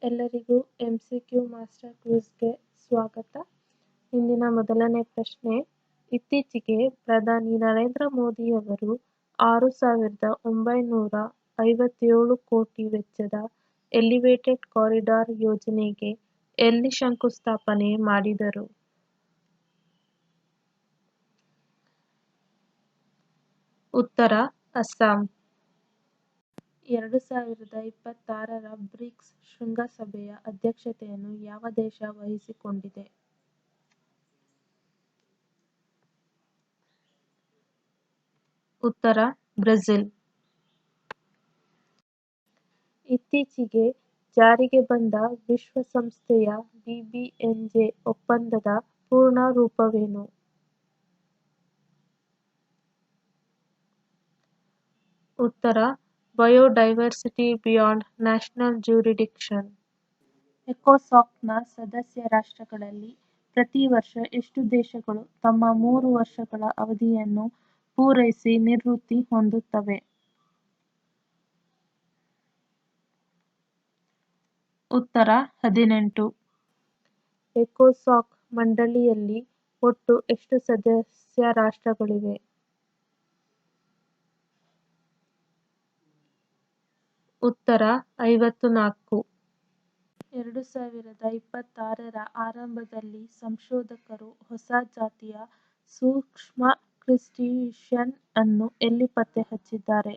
ಎಲ್ಲರಿಗೂ MCQ master ಕ್ವಿಜ್ಗೆ ಸ್ವಾಗತ. ಇಂದಿನ ಮೊದಲನೇ ಪ್ರಶ್ನೆ, ಇತ್ತೀಚೆಗೆ ಪ್ರಧಾನಿ ನರೇಂದ್ರ ಮೋದಿಯವರು 6,957 ಕೋಟಿ ವೆಚ್ಚದ ಎಲಿವೇಟೆಡ್ ಕಾರಿಡಾರ್ ಯೋಜನೆಗೆ ಎಲ್ಲಿ ಶಂಕುಸ್ಥಾಪನೆ ಮಾಡಿದರು? ಉತ್ತರ ಅಸ್ಸಾಂ. 2026ರ ಬ್ರಿಕ್ಸ್ ಶೃಂಗಸಭೆಯ ಅಧ್ಯಕ್ಷತೆಯನ್ನು ಯಾವ ದೇಶ ವಹಿಸಿಕೊಂಡಿದೆ? ಉತ್ತರ ಬ್ರೆಜಿಲ್. ಇತ್ತೀಚೆಗೆ ಜಾರಿಗೆ ಬಂದ ವಿಶ್ವಸಂಸ್ಥೆಯ BBNJ ಒಪ್ಪಂದದ ಪೂರ್ಣ ರೂಪವೇನು? ಉತ್ತರ ಬಯೋಡೈವರ್ಸಿಟಿ ಬಿಯಾಂಡ್ ನ್ಯಾಷನಲ್ ಜ್ಯೂರಿಡಿಕ್ಷನ್. ಎಕೋಸಾಕ್ನ ಸದಸ್ಯ ರಾಷ್ಟ್ರಗಳಲ್ಲಿ ಪ್ರತಿ ವರ್ಷ ಎಷ್ಟು ದೇಶಗಳು ತಮ್ಮ 3 ವರ್ಷಗಳ ಅವಧಿಯನ್ನು ಪೂರೈಸಿ ನಿವೃತ್ತಿ ಹೊಂದುತ್ತವೆ? ಉತ್ತರ 18. ಎಕೋಸಾಕ್ ಮಂಡಳಿಯಲ್ಲಿ ಒಟ್ಟು ಎಷ್ಟು ಸದಸ್ಯ ರಾಷ್ಟ್ರಗಳಿವೆ? ಉತ್ತರ 54. 2026ರ ಆರಂಭದಲ್ಲಿ ಸಂಶೋಧಕರು ಹೊಸ ಜಾತಿಯ ಸೂಕ್ಷ್ಮ ಕ್ರಸ್ಟೇಷಿಯನ್ ಅನ್ನು ಎಲ್ಲಿ ಪತ್ತೆ ಹಚ್ಚಿದ್ದಾರೆ?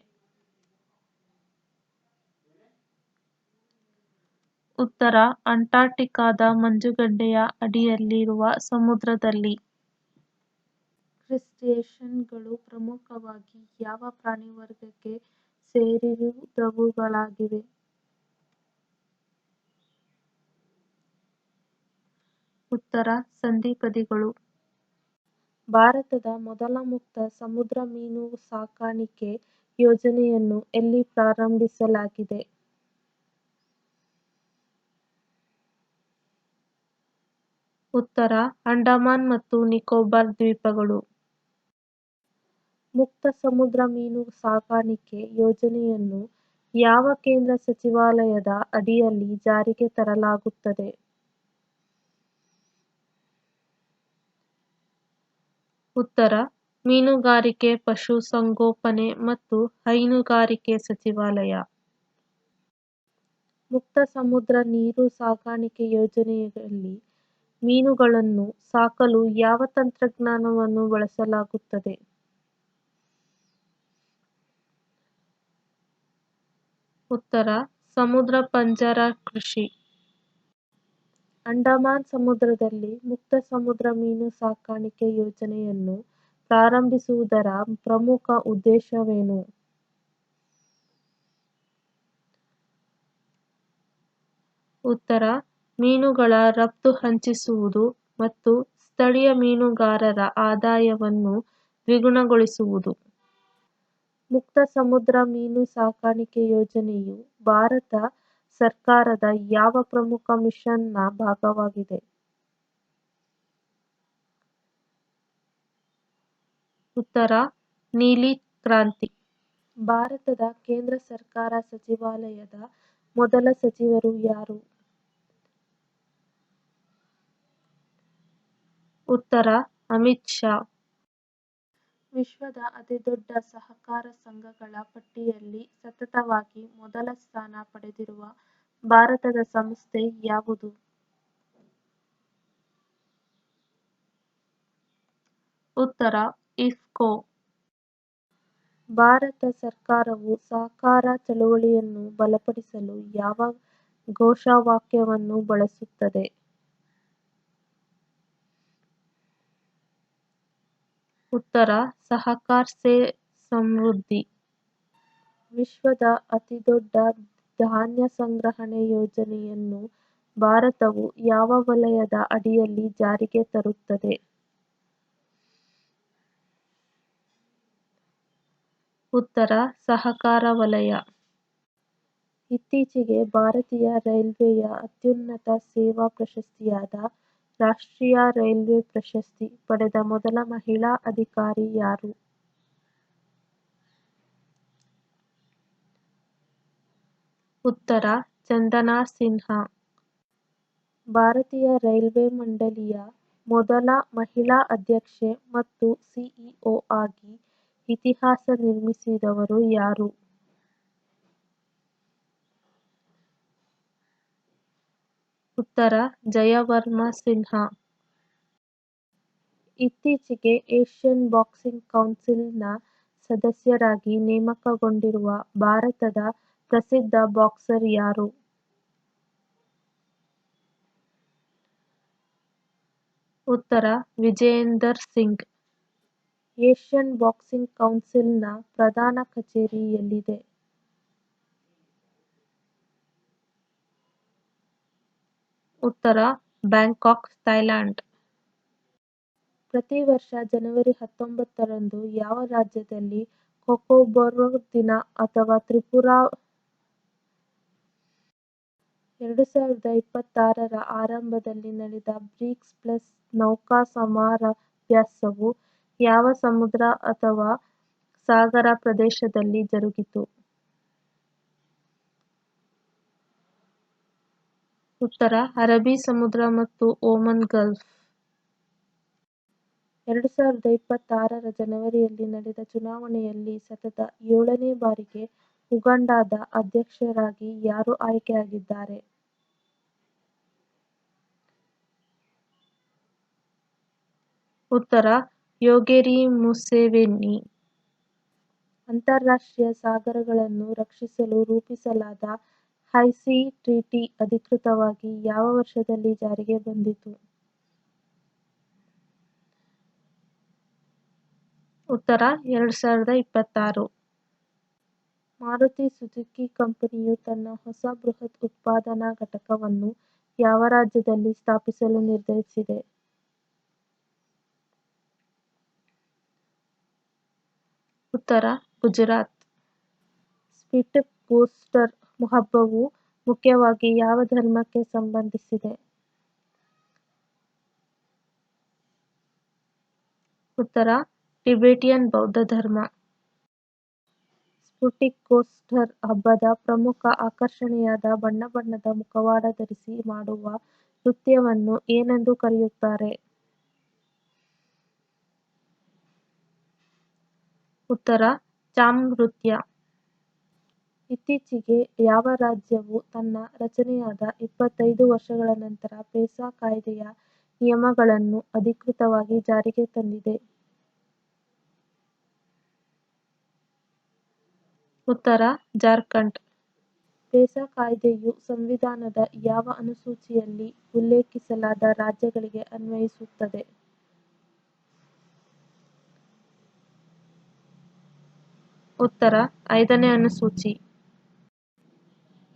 ಉತ್ತರ ಅಂಟಾರ್ಟಿಕಾದ ಮಂಜುಗಡ್ಡೆಯ ಅಡಿಯಲ್ಲಿರುವ ಸಮುದ್ರದಲ್ಲಿ. ಕ್ರಸ್ಟೇಷಿಯನ್ಗಳು ಪ್ರಮುಖವಾಗಿ ಯಾವ ಪ್ರಾಣಿವರ್ಗಕ್ಕೆ ಸೇರಿದವುಗಳಾಗಿವೆ? ಉತ್ತರ ಸಂಧಿಪದಿಗಳು. ಭಾರತದ ಮೊದಲ ಮುಕ್ತ ಸಮುದ್ರ ಮೀನು ಸಾಕಾಣಿಕೆ ಯೋಜನೆಯನ್ನು ಎಲ್ಲಿ ಪ್ರಾರಂಭಿಸಲಾಗಿದೆ? ಉತ್ತರ ಅಂಡಮಾನ್ ಮತ್ತು ನಿಕೋಬಾರ್ ದ್ವೀಪಗಳು. ಮುಕ್ತ ಸಮುದ್ರ ಮೀನು ಸಾಕಾಣಿಕೆ ಯೋಜನೆಯನ್ನು ಯಾವ ಕೇಂದ್ರ ಸಚಿವಾಲಯದ ಅಡಿಯಲ್ಲಿ ಜಾರಿಗೆ ತರಲಾಗುತ್ತದೆ? ಉತ್ತರ ಮೀನುಗಾರಿಕೆ, ಪಶುಸಂಗೋಪನೆ ಮತ್ತು ಹೈನುಗಾರಿಕೆ ಸಚಿವಾಲಯ. ಮುಕ್ತ ಸಮುದ್ರ ನೀರು ಸಾಕಾಣಿಕೆ ಯೋಜನೆಯಲ್ಲಿ ಮೀನುಗಳನ್ನು ಸಾಕಲು ಯಾವ ತಂತ್ರಜ್ಞಾನವನ್ನು ಬಳಸಲಾಗುತ್ತದೆ? ಉತ್ತರ ಸಮುದ್ರ ಪಂಜರ ಕೃಷಿ. ಅಂಡಮಾನ್ ಸಮುದ್ರದಲ್ಲಿ ಮುಕ್ತ ಸಮುದ್ರ ಮೀನು ಸಾಕಾಣಿಕೆ ಯೋಜನೆಯನ್ನು ಪ್ರಾರಂಭಿಸುವುದರ ಪ್ರಮುಖ ಉದ್ದೇಶವೇನು? ಉತ್ತರ ಮೀನುಗಳ ರಫ್ತು ಹೆಚ್ಚಿಸುವುದು ಮತ್ತು ಸ್ಥಳೀಯ ಮೀನುಗಾರರ ಆದಾಯವನ್ನು ದ್ವಿಗುಣಗೊಳಿಸುವುದು. ಮುಕ್ತ ಸಮುದ್ರ ಮೀನು ಸಾಕಾಣಿಕೆ ಯೋಜನೆಯು ಭಾರತ ಸರ್ಕಾರದ ಯಾವ ಪ್ರಮುಖ ಮಿಷನ್ನ ಭಾಗವಾಗಿದೆ? ಉತ್ತರ ನೀಲಿ ಕ್ರಾಂತಿ. ಭಾರತದ ಕೇಂದ್ರ ಸರ್ಕಾರ ಸಚಿವಾಲಯದ ಮೊದಲ ಸಚಿವರು ಯಾರು? ಉತ್ತರ ಅಮಿತ್ ಶಾ. ವಿಶ್ವದ ಅತಿದೊಡ್ಡ ಸಹಕಾರ ಸಂಘಗಳ ಪಟ್ಟಿಯಲ್ಲಿ ಸತತವಾಗಿ ಮೊದಲ ಸ್ಥಾನ ಪಡೆದಿರುವ ಭಾರತದ ಸಂಸ್ಥೆ ಯಾವುದು? ಉತ್ತರ ಇಫ್ಕೋ. ಭಾರತ ಸರ್ಕಾರವು ಸಹಕಾರ ಚಳವಳಿಯನ್ನು ಬಲಪಡಿಸಲು ಯಾವ ಘೋಷವಾಕ್ಯವನ್ನು ಬಳಸುತ್ತದೆ? ಉತ್ತರ ಸಹಕಾರ್ ಸೇ ಸಮೃದ್ಧಿ. ವಿಶ್ವದ ಅತಿದೊಡ್ಡ ಧಾನ್ಯ ಸಂಗ್ರಹಣೆ ಯೋಜನೆಯನ್ನು ಭಾರತವು ಯಾವ ವಲಯದ ಅಡಿಯಲ್ಲಿ ಜಾರಿಗೆ ತರುತ್ತದೆ? ಉತ್ತರ ಸಹಕಾರ ವಲಯ. ಇತ್ತೀಚೆಗೆ ಭಾರತೀಯ ರೈಲ್ವೆಯ ಅತ್ಯುನ್ನತ ಸೇವಾ ಪ್ರಶಸ್ತಿಯಾದ ರಾಷ್ಟ್ರೀಯ ರೈಲ್ವೆ ಪ್ರಶಸ್ತಿ ಪಡೆದ ಮೊದಲ ಮಹಿಳಾ ಅಧಿಕಾರಿ ಯಾರು? ಉತ್ತರ ಚಂದನಾ ಸಿನ್ಹಾ. ಭಾರತೀಯ ರೈಲ್ವೆ ಮಂಡಳಿಯ ಮೊದಲ ಮಹಿಳಾ ಅಧ್ಯಕ್ಷೆ ಮತ್ತು ಸಿಇಒ ಆಗಿ ಇತಿಹಾಸ ನಿರ್ಮಿಸಿದವರು ಯಾರು? ಉತ್ತರ ಜಯವರ್ಮ ಸಿನ್ಹಾ. ಇತ್ತೀಚೆಗೆ ಏಷ್ಯನ್ ಬಾಕ್ಸಿಂಗ್ ಕೌನ್ಸಿಲ್ನ ಸದಸ್ಯರಾಗಿ ನೇಮಕಗೊಂಡಿರುವ ಭಾರತದ ಪ್ರಸಿದ್ಧ ಬಾಕ್ಸರ್ ಯಾರು? ಉತ್ತರ ವಿಜೇಂದರ್ ಸಿಂಗ್. ಏಷ್ಯನ್ ಬಾಕ್ಸಿಂಗ್ ಕೌನ್ಸಿಲ್ನ ಪ್ರಧಾನ ಕಚೇರಿ ಎಲ್ಲಿದೆ? ಉತ್ತರ ಬ್ಯಾಂಕಾಕ್, ಥೈಲ್ಯಾಂಡ್. ಪ್ರತಿ ವರ್ಷ ಜನವರಿ 19ರಂದು ಯಾವ ರಾಜ್ಯದಲ್ಲಿ ಕೊಕೊಬೊರೊ ದಿನ ಅಥವಾ ತ್ರಿಪುರಾ 2026ರ ಆರಂಭದಲ್ಲಿ ನಡೆದ ಬ್ರಿಕ್ಸ್ ಪ್ಲಸ್ ನೌಕಾ ಸಮರಾಭ್ಯಾಸವು ಯಾವ ಸಮುದ್ರ ಅಥವಾ ಸಾಗರ ಪ್ರದೇಶದಲ್ಲಿ ಜರುಗಿತು? ಉತ್ತರ ಅರಬ್ಬಿ ಸಮುದ್ರ ಮತ್ತು ಓಮನ್ ಗಲ್ಫ್. 2026ರ ಜನವರಿಯಲ್ಲಿ ನಡೆದ ಚುನಾವಣೆಯಲ್ಲಿ ಸತತ 7ನೇ ಬಾರಿಗೆ ಉಗಾಂಡಾದ ಅಧ್ಯಕ್ಷರಾಗಿ ಯಾರು ಆಯ್ಕೆಯಾಗಿದ್ದಾರೆ? ಉತ್ತರ ಯೋವೆರಿ ಮುಸೆವೆನಿ. ಅಂತಾರಾಷ್ಟ್ರೀಯ ಸಾಗರಗಳನ್ನು ರಕ್ಷಿಸಲು ರೂಪಿಸಲಾದ ಹೈ-ಸೀ ಟ್ರೀಟಿ ಅಧಿಕೃತವಾಗಿ ಯಾವ ವರ್ಷದಲ್ಲಿ ಜಾರಿಗೆ ಬಂದಿತು? ಉತ್ತರ 2026. ಮಾರುತಿ ಸುಜುಕಿ ಕಂಪನಿಯು ತನ್ನ ಹೊಸ ಬೃಹತ್ ಉತ್ಪಾದನಾ ಘಟಕವನ್ನು ಯಾವ ರಾಜ್ಯದಲ್ಲಿ ಸ್ಥಾಪಿಸಲು ನಿರ್ಧರಿಸಿದೆ? ಉತ್ತರ ಗುಜರಾತ್. ಸ್ಪೀಡ್ ಬೂಸ್ಟರ್ ಹಬ್ಬವು ಮುಖ್ಯವಾಗಿ ಯಾವ ಧರ್ಮಕ್ಕೆ ಸಂಬಂಧಿಸಿದೆ? ಉತ್ತರ ಟಿಬೆಟಿಯನ್ ಬೌದ್ಧ ಧರ್ಮ. ಸ್ಪುಟಿಕೋಸ್ಟರ್ ಹಬ್ಬದ ಪ್ರಮುಖ ಆಕರ್ಷಣೆಯಾದ ಬಣ್ಣ ಬಣ್ಣದ ಮುಖವಾಡ ಧರಿಸಿ ಮಾಡುವ ನೃತ್ಯವನ್ನು ಏನೆಂದು ಕರೆಯುತ್ತಾರೆ? ಉತ್ತರ ಚಾಮ್ ನೃತ್ಯ. ಇತ್ತೀಚೆಗೆ ಯಾವ ರಾಜ್ಯವು ತನ್ನ ರಚನೆಯಾದ 25 ವರ್ಷಗಳ ನಂತರ ಪೇಸಾ ಕಾಯ್ದೆಯ ನಿಯಮಗಳನ್ನು ಅಧಿಕೃತವಾಗಿ ಜಾರಿಗೆ ತಂದಿದೆ? ಉತ್ತರ ಜಾರ್ಖಂಡ್. ಪೇಸಾ ಕಾಯ್ದೆಯು ಸಂವಿಧಾನದ ಯಾವ ಅನುಸೂಚಿಯಲ್ಲಿ ಉಲ್ಲೇಖಿಸಲಾದ ರಾಜ್ಯಗಳಿಗೆ ಅನ್ವಯಿಸುತ್ತದೆ? ಉತ್ತರ 5ನೇ ಅನುಸೂಚಿ.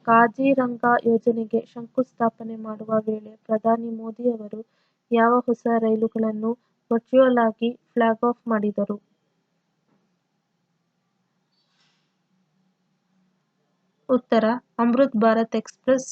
ಕಾಜಿರಂಗಾ ಯೋಜನೆಗೆ ಶಂಕುಸ್ಥಾಪನೆ ಮಾಡುವ ವೇಳೆ ಪ್ರಧಾನಿ ಮೋದಿ ಅವರು ಯಾವ ಹೊಸ ರೈಲುಗಳನ್ನು ವರ್ಚುವಲ್ ಆಗಿ ಫ್ಲಾಗ್ ಆಫ್ ಮಾಡಿದರು? ಉತ್ತರ ಅಮೃತ್ ಭಾರತ್ ಎಕ್ಸ್ಪ್ರೆಸ್